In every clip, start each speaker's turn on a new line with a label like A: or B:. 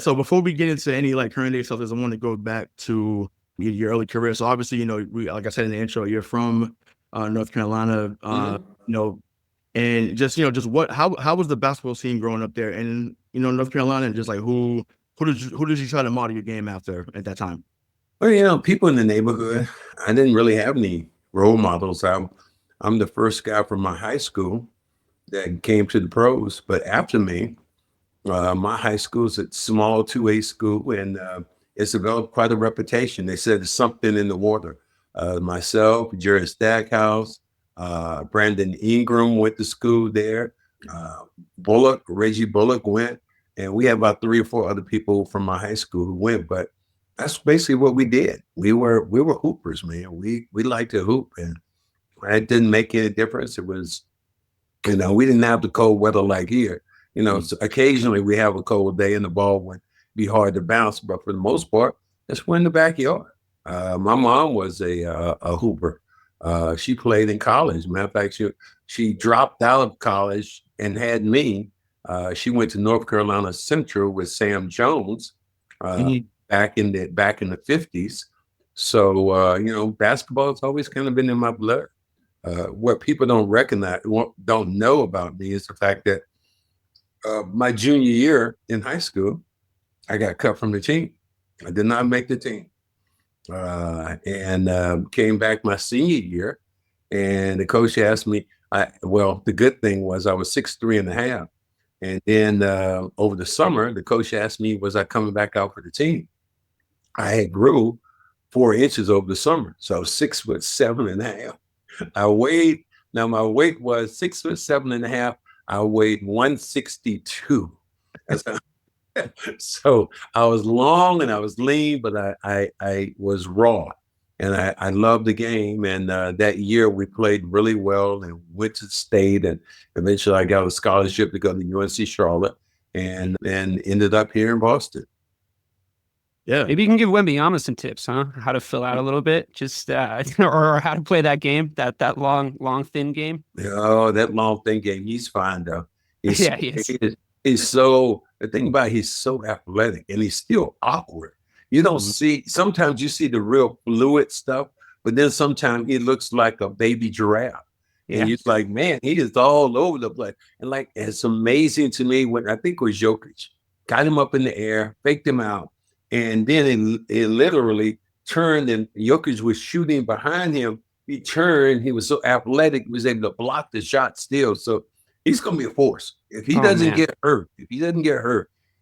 A: So before we get into any like current day stuff, I want to go back to your early career. So obviously, like I said in the intro, you're from North Carolina,
B: Mhm.
A: you know, and just just how was the basketball scene growing up there, and North Carolina, and just like who did you try to model your game after at that time?
B: Well, people in the neighborhood, I didn't really have any role models. I'm the first guy from my high school that came to the pros, but after me, my high school's a small 2A school, and it's developed quite a reputation. They said there's something in the water. Myself, Jerry Stackhouse, Brandon Ingram went to school there. Uh, Reggie Bullock went, and we had about 3 or 4 other people from my high school who went. But that's basically what we did. We were hoopers, man. We liked to hoop, and it didn't make any difference. It was we didn't have the cold weather like here. So occasionally we have a cold day and the ball would be hard to bounce, but for the most part, it's in the backyard. My mom was a hooper. She played in college. Matter of fact, she dropped out of college and had me. She went to North Carolina Central with Sam Jones uh,
A: Mhm.
B: back in the 50s. So basketball has always kind of been in my blood. What people don't recognize, don't know about me is the fact that my junior year in high school, I got cut from the team. I did not make the team. And came back my senior year, and the coach asked me, well, the good thing was I was 6'3.5". And then over the summer, the coach asked me, was I coming back out for the team? I had grew 4 inches over the summer. So I was 6'7.5". I weighed, now my weight was 6'7.5". I weighed 162. So I was long and I was lean, but I was raw, and I loved the game. And that year we played really well and went to state, and eventually I got a scholarship to go to UNC Charlotte, and ended up here in Boston.
A: Yeah.
C: Maybe you can give Wembanyama some tips, huh? How to fill out a little bit, just or how to play that game, that long thin game.
B: Oh, that long thing game. He's fine though. He's
C: Yeah, he is.
B: he's so the thing about he's so athletic and he's still awkward. You don't
A: Mhm.
B: see sometimes you see the real fluid stuff, but then sometimes he looks like a baby giraffe. And
C: Yeah.
B: you're like, man, he is all over the place. And like it's amazing to me when I think it was Jokic, got him up in the air, faked him out, and then it literally turned and Jokic was shooting behind him. He turned, he was so athletic, he was able to block the shot still. So he's gonna be a force. If he
C: Oh
B: doesn't
C: man.
B: get hurt,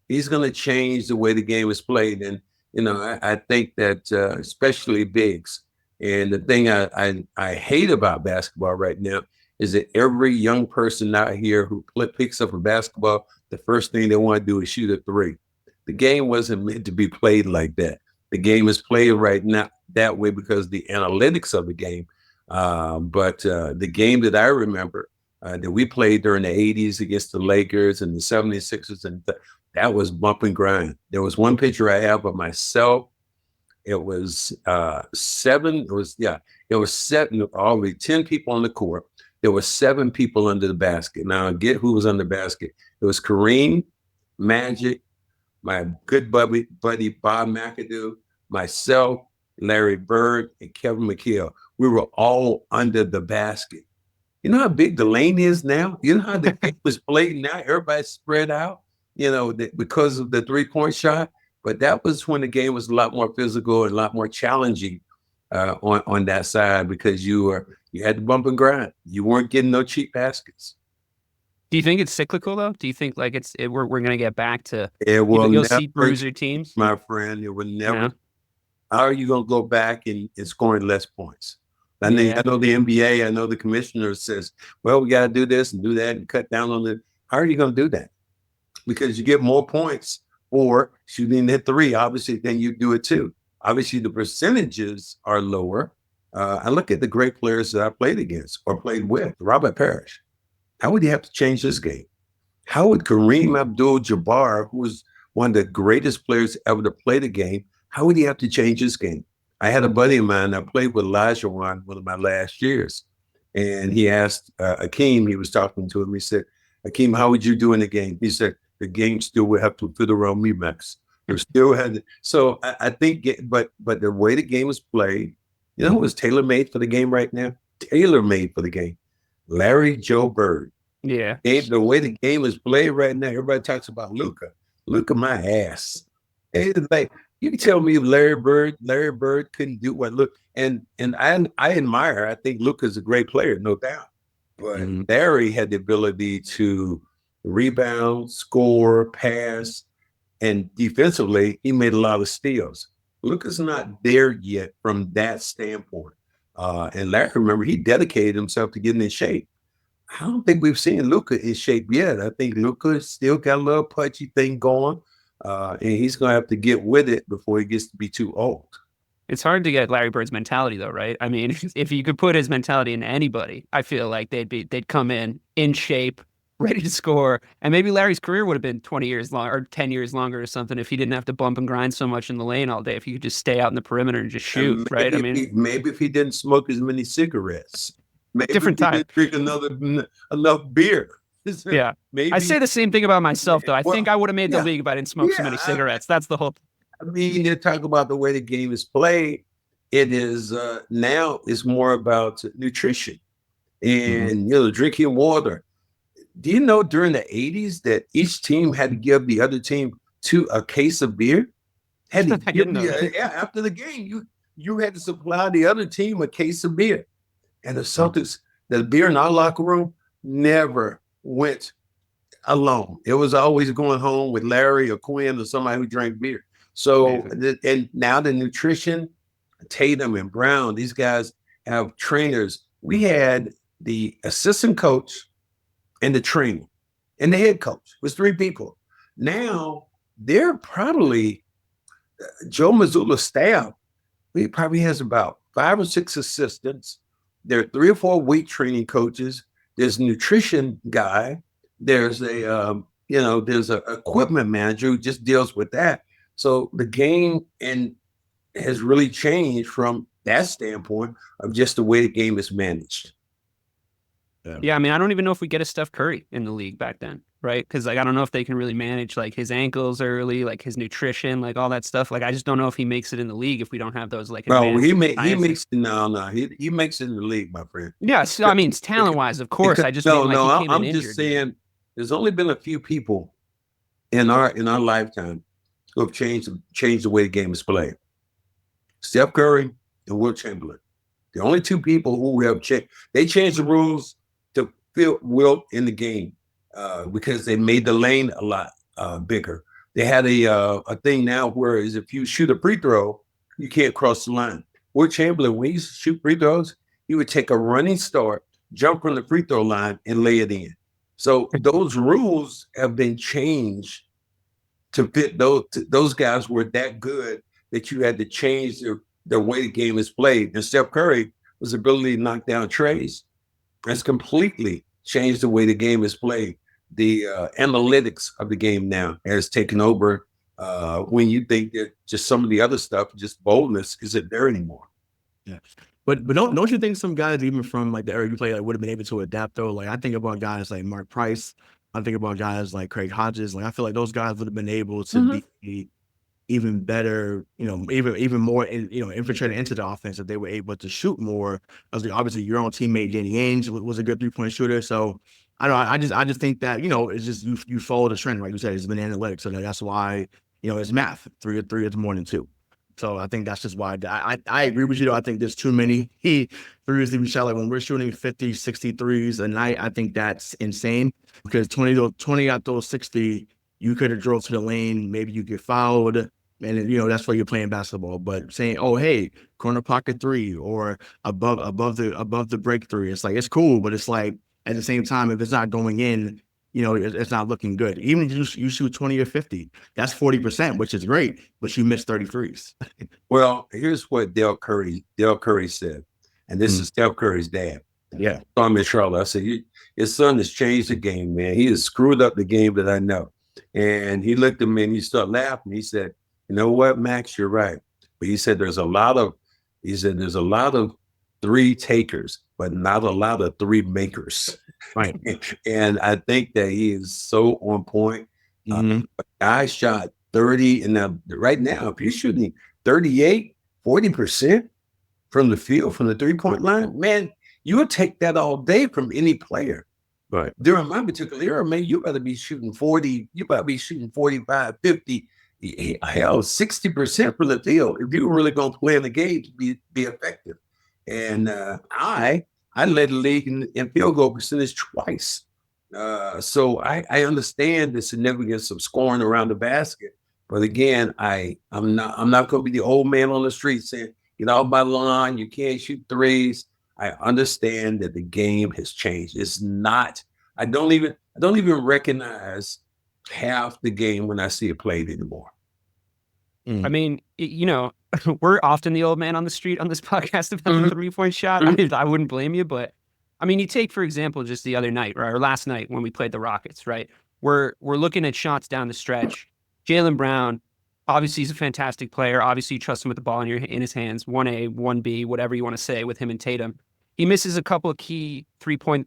B: he's gonna change the way the game is played. And I think that especially bigs. And the thing I hate about basketball right now is that every young person out here who picks up a basketball, the first thing they want to do is shoot a three. The game wasn't meant to be played like that. The game is played right now that way because the analytics of the game. But the game that I remember that we played during the 80s against the Lakers and the 76ers, and that was bump and grind. There was one picture I have of myself. It was seven. It was seven. Already 10 people on the court. There were 7 people under the basket. Now get who was under the basket. It was Kareem, Magic, my good buddy Bob McAdoo, myself, Larry Bird, and Kevin McHale. We were all under the basket. You know how big the lane is now? You know how the game was played now? Everybody's spread out, because of the 3-point shot. But that was when the game was a lot more physical and a lot more challenging on that side because you had to bump and grind. You weren't getting no cheap baskets.
C: Do you think it's cyclical though? Do you think like we're gonna get back to
B: It will
C: you'll
B: never
C: see
B: change,
C: bruiser teams?
B: my friend. It will never.
C: Yeah.
B: How are you going to go back and scoring less points? I
C: Yeah.
B: know the NBA, I know the commissioner says, well, we got to do this and do that and cut down on it. How are you going to do that? Because you get more points for shooting that three, obviously, then you do it too. Obviously, the percentages are lower. I look at the great players that I played against or played with. Robert Parrish. How would he have to change this game? How would Kareem Abdul-Jabbar, who was one of the greatest players ever to play the game, how would he have to change his game? I had a buddy of mine, I played with Elijah one of my last years. And he asked Akeem, he was talking to him, he said, Akeem, how would you do in the game? He said, the game still would have to fit around me, Max. We still had so I think, but the way the game was played, you know, who was tailor made for the game right now. Tailor made for the game. Larry Joe Bird.
C: Yeah.
B: The way the game is played right now, everybody talks about Luka. Luka, my ass. It's like you can tell me if Larry Bird couldn't do what look and I admire. I think Luka's a great player, no doubt. But Larry had the ability to rebound, score, pass, and defensively, he made a lot of steals. Luka's not there yet from that standpoint. And Larry, remember, he dedicated himself to getting in shape. I don't think we've seen Luka in shape yet. I think Luka still got a little pudgy thing going, and he's going to have to get with it before he gets to be too old.
C: It's hard to get Larry Bird's mentality, though, right? I mean, if you could put his mentality in anybody, I feel like they'd come in shape, ready to score, and maybe Larry's career would have been 20 years long or 10 years longer or something if he didn't have to bump and grind so much in the lane all day. If he could just stay out in the perimeter and just shoot,
B: And
C: right? I mean,
B: maybe if he didn't smoke as many cigarettes, maybe
C: different
B: if he
C: time.
B: didn't drink enough beer.
C: Yeah,
B: maybe.
C: I say the same thing about myself, though. I think I would have made the
B: yeah.
C: league if I didn't smoke so many cigarettes. That's the whole.
B: I mean, you talk about the way the game is played. It is now it's more about nutrition and you know, drinking water. Do you know during the 80s that each team had to give the other team a case of beer? Had to give after the game, you had to supply the other team a case of beer. And the Celtics, the beer in our locker room never went alone. It was always going home with Larry or Quinn or somebody who drank beer. So and now the nutrition, Tatum and Brown, these guys have trainers. We had the assistant coach and the trainer and the head coach. It was 3 people. Now they're probably Joe Mazzulla's staff. He probably has about 5 or 6 assistants. There are 3 or 4 weight training coaches. There's a nutrition guy. There's there's an equipment manager who just deals with that. So the game has really changed from that standpoint of just the way the game is managed.
C: Yeah, I mean, I don't even know if we get a Steph Curry in the league back then, right? Because like I don't know if they can really manage like his ankles early, like his nutrition, like all that stuff. Like I just don't know if he makes it in the league if we don't have those like.
B: Well, he makes he makes it in the league, my friend.
C: Yeah, so, I mean, talent wise, of course. I just
B: I'm just saying. There's only been a few people in our lifetime who have changed the way the game is played. Steph Curry and Wilt Chamberlain. The only 2 people who have changed. They changed the rules to fit Wilt in the game because they made the lane a lot bigger. They had a thing now where is if you shoot a free throw, you can't cross the line. Wilt Chamberlain, when he used to shoot free throws, he would take a running start, jump from the free throw line, and lay it in. So those rules have been changed to fit those guys were that good that you had to change the way the game is played. And Steph Curry was ability to knock down treys. That's completely changed the way the game is played. The analytics of the game now has taken over when you think that just some of the other stuff, just boldness, isn't there anymore.
A: Yeah. But don't you think some guys, even from like the era you played, like would have been able to adapt though? Like I think about guys like Mark Price. I think about guys like Craig Hodges. Like I feel like those guys would have been able to be even better, even more, infiltrated into the offense if they were able to shoot more. As obviously your own teammate Danny Ainge was a good 3-point shooter. So I don't know. I just think that it's just you follow the trend, like you said. It's been analytics, so that's why it's math. 3 is more than 2. So I think that's just why I agree with you though. I think there's too many threes even shot. Like when we're shooting 50, 60 threes a night, I think that's insane because 20 out those 60, you could have drove to the lane. Maybe you get fouled and that's why you're playing basketball. But saying, oh, hey, corner pocket 3 or above the break 3, it's like, it's cool. But it's like at the same time, if it's not going in, it's not looking good. Even if you shoot 20 or 50, that's 40%, which is great, but you missed 33s.
B: Well, here's what Dale Curry said, and this is Steph Curry's dad.
A: Yeah.
B: So I'm in Charlotte. I said, his son has changed the game, man. He has screwed up the game that I know. And he looked at me and he started laughing. He said, you know what, Max, you're right. But he said, there's a lot of 3 takers, but not a lot of 3 makers.
A: Right.
B: And I think that he is so on point. I shot 30. And now, right now, if you're shooting 38, 40% from the field, from the 3-point line, man, you would take that all day from any player.
A: Right.
B: During my particular era, man, you better be shooting 40, you better be shooting 45, 50, hell, 60% from the field if you're really going to play in the game to be effective. And I led the league in field goal percentage twice. So I understand the significance of scoring around the basket. But again, I'm not going to be the old man on the street saying, get off my line, you can't shoot threes. I understand that the game has changed. It's not, I don't even recognize half the game when I see it played anymore.
C: I mean, you know, we're often the old man on the street on this podcast about the 3-point shot. I wouldn't blame you, but I mean, you take, for example, just the other night, right, or last night when we played the Rockets, right? We're looking at shots down the stretch. Jaylen Brown, obviously he's a fantastic player. Obviously you trust him with the ball in his hands, 1A, 1B, whatever you want to say with him and Tatum. He misses a couple of key three-point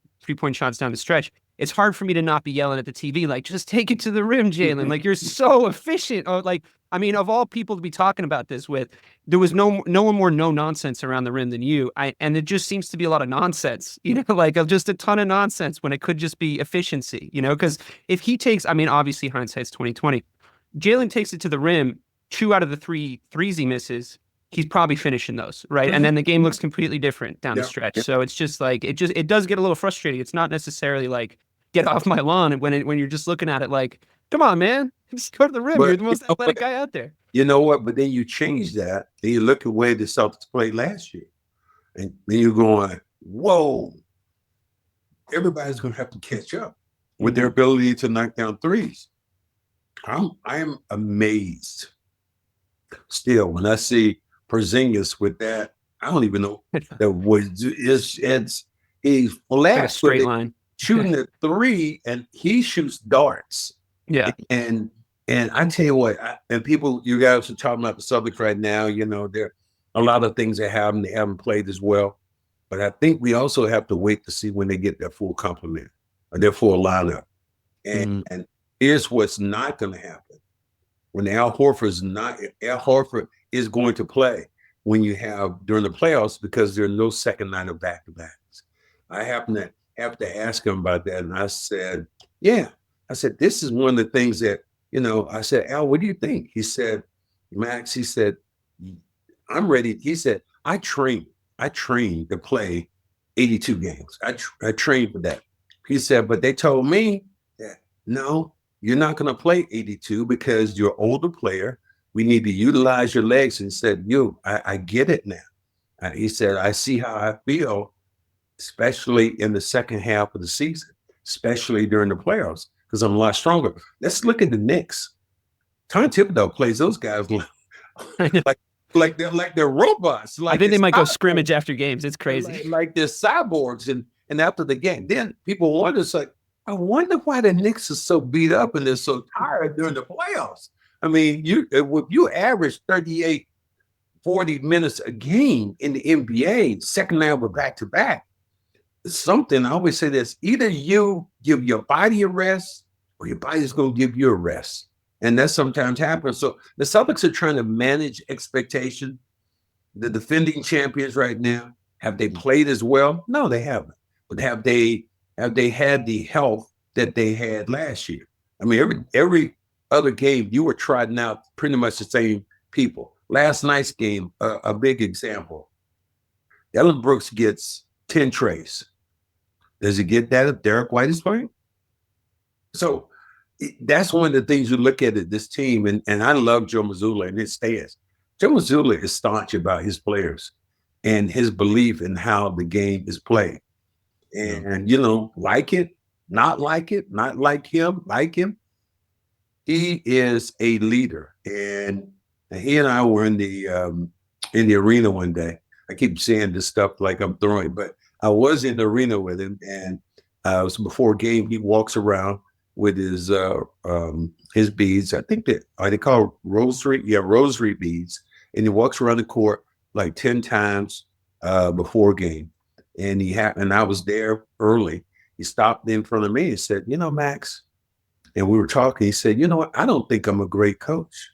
C: shots down the stretch. It's hard for me to not be yelling at the TV, like, just take it to the rim, Jaylen. Like, you're so efficient. Oh, like, I mean, of all people to be talking about this with, there was no one more no nonsense around the rim than you. And it just seems to be a lot of nonsense, you know, like just a ton of nonsense when it could just be efficiency, you know, because if he takes, I mean, obviously hindsight's 2020. Jaylen takes it to the rim, 2 out of the 3 threes he misses, he's probably finishing those, right? And then the game looks completely different down the stretch. So it's just like, it does get a little frustrating. It's not necessarily like, get off my lawn when you're just looking at it like, come on, man, just go to the rim. But you're the most athletic guy out there.
B: You know what? But then you change that, and you look at where the Celtics played last year, and then you're going, whoa, everybody's going to have to catch up with their ability to knock down threes. I'm amazed still when I see Porzingis with that. I don't even know that was he's flat,
C: like a straight line.
B: Shooting a 3, and he shoots darts.
C: Yeah.
B: And I tell you what, and people, you guys are talking about the Celtics right now, you know, there are a lot of things that happen. They haven't played as well. But I think we also have to wait to see when they get their full complement or their full lineup. And here's what's not going to happen. When Al Horford is going to play when you have during the playoffs, because there are no second night of back-to-backs. I happen to have to ask him about that. And I said, yeah. I said, this is one of the things that, you know, I said, Al, what do you think? He said, Max, he said, I'm ready. He said, I trained to play 82 games. I trained for that. He said, but they told me that, no, you're not going to play 82 because you're an older player. We need to utilize your legs. And he said, I get it now. He said, I see how I feel, especially in the second half of the season, especially during the playoffs, because I'm a lot stronger. Let's look at the Knicks. Tom Thibodeau plays those guys like they're robots. Like
C: I think they might go scrimmage after games. It's crazy.
B: Like they're cyborgs. And after the game, then people wonder, it's like, I wonder why the Knicks are so beat up and they're so tired during the playoffs. I mean, if you average 38, 40 minutes a game in the NBA, second level back-to-back, something, I always say this, either you give your body a rest or your body's going to give you a rest. And that sometimes happens. So the Celtics are trying to manage expectation. The defending champions right now, have they played as well? No, they haven't. But have they had the health that they had last year? I mean, every other game, you were trotting out pretty much the same people. Last night's game, a big example. Ellen Brooks gets 10 trays. Does he get that if Derek White is playing? So that's one of the things you look at this team, and I love Joe Mazzulla and his stance. Joe Mazzulla is staunch about his players and his belief in how the game is played. And, you know, like it, not like him, like him. He is a leader. And he and I were in the arena one day. I keep saying this stuff like I'm throwing it, but I was in the arena with him, and it was before a game. He walks around with his beads. I think they call rosary. Yeah, rosary beads. And he walks around the court like 10 times before a game. And I was there early. He stopped in front of me and said, you know, Max, and we were talking. He said, "You know what? I don't think I'm a great coach."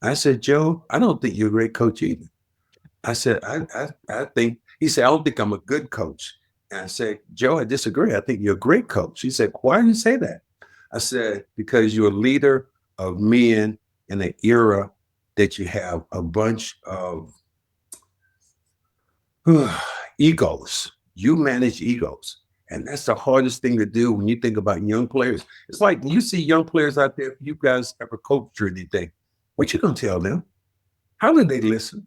B: I said, "Joe, I don't think you're a great coach either." I said, I think, he said, "I don't think I'm a good coach." And I said, "Joe, I disagree. I think you're a great coach." He said, "Why do you say that?" I said, "Because you're a leader of men in an era that you have a bunch of egos. You manage egos. And that's the hardest thing to do when you think about young players. It's like you see young players out there, if you guys ever coach or anything, what you gonna tell them? How do they listen?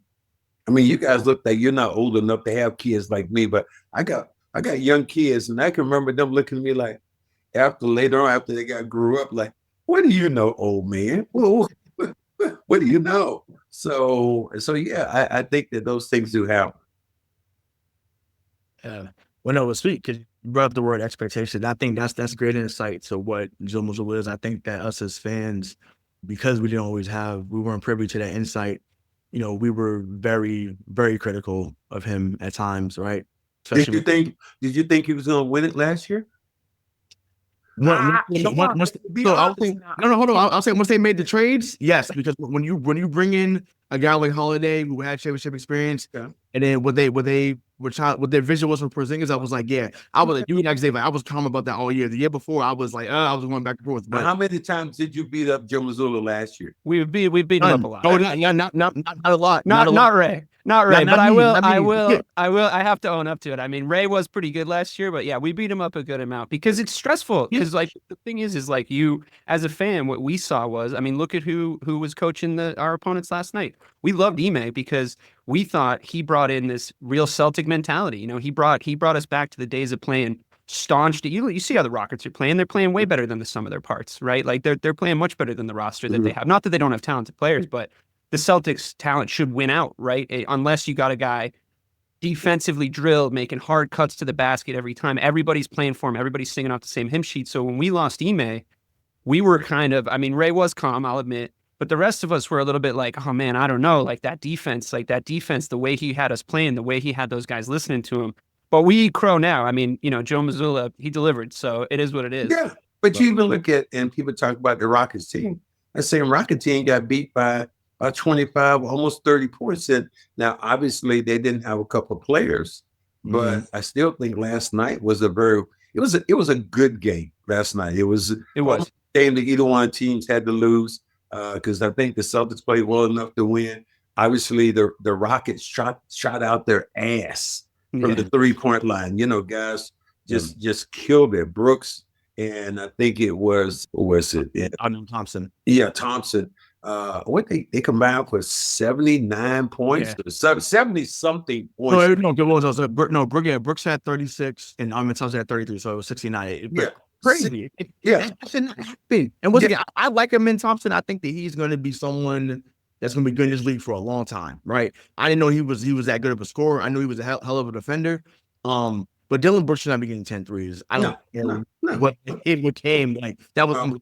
B: I mean, you guys look like you're not old enough to have kids like me, but I got young kids, and I can remember them looking at me like later on, after they grew up, like, "What do you know, old man? Well, what do you know?" So yeah, I think that those things do happen.
A: Well, no, sweet, because you brought up the word expectation. I think that's great insight to what Joe Mazzulla is. I think that us as fans, because we weren't privy to that insight, we were very, very critical of him at times, right?
B: Did you think he was going to win it last year?
A: No, I would think, no, hold on. I'll say once they made the trades, yes, because when you bring in a guy like Holiday who had championship experience, and then what their vision was for Porzingis, I was like, yeah, I was like, you guys, I was calm about that all year. The year before, I was like, I was going back and forth. But
B: how many times did you beat up Joe Mazzulla last year?
C: We beat him up a lot.
A: Oh, not a lot.
C: Not Ray. Not Ray, but I have to own up to it. I mean, Ray was pretty good last year, but yeah, we beat him up a good amount because it's stressful. Because like the thing is like you as a fan, what we saw was, I mean, look at who was coaching our opponents last night. We loved Ime because we thought he brought in this real Celtic mentality. He brought us back to the days of playing staunch. You see how the Rockets are playing. They're playing way better than the sum of their parts, right? Like they're playing much better than the roster that they have. Not that they don't have talented players, but the Celtics talent should win out, right? Unless you got a guy defensively drilled, making hard cuts to the basket every time. Everybody's playing for him. Everybody's singing off the same hymn sheet. So when we lost Ime, we were I mean, Ray was calm, I'll admit, but the rest of us were a little bit like, oh man, I don't know, like that defense, the way he had us playing, the way he had those guys listening to him. But we eat crow now. I mean, Joe Mazzulla, he delivered. So it is what it is.
B: Yeah. But you even look at, and people talk about the Rockets team. I say Rocket team got beat by 25, almost 30 points. Now, obviously, they didn't have a couple of players, but I still think last night was it was a good game last night. It was a game that either one of the teams had to lose because I think the Celtics played well enough to win. Obviously, the Rockets shot out their ass from the 3-point line. Guys just killed it. Brooks, and I think it was
A: Thompson.
B: Yeah, Thompson. What they combined for 79 points, 70 something points.
A: Brooks had 36 and Thompson had 33, so it was 69.
B: Crazy.
A: That should not happen. And once again, I like him in Thompson. I think that he's going to be someone that's going to be good in this league for a long time, right? I didn't know he was that good of a scorer. I knew he was a hell of a defender. But Dylan Brooks should not be getting 10 threes. I don't know what it became like. That was.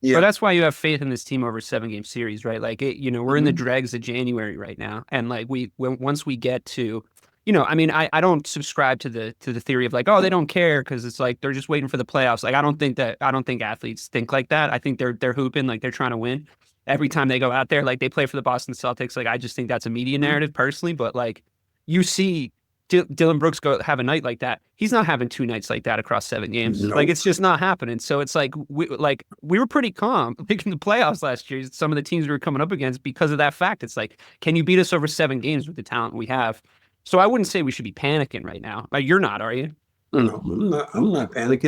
C: But that's why you have faith in this team over a 7-game series, right? Like, we're in the dregs of January right now, and like once we get to, I mean, I don't subscribe to the theory of like, oh, they don't care because it's like they're just waiting for the playoffs. Like, I don't think athletes think like that. I think they're hooping like they're trying to win every time they go out there. Like they play for the Boston Celtics. Like I just think that's a media narrative personally, but like you see Dylan Brooks have a night like that. He's not having 2 nights like that across 7 games. Nope. Like it's just not happening. So it's like we were pretty calm picking the playoffs last year. Some of the teams we were coming up against because of that fact. It's like, can you beat us over 7 games with the talent we have? So I wouldn't say we should be panicking right now. Like you're not, are you?
B: No, I'm not panicking.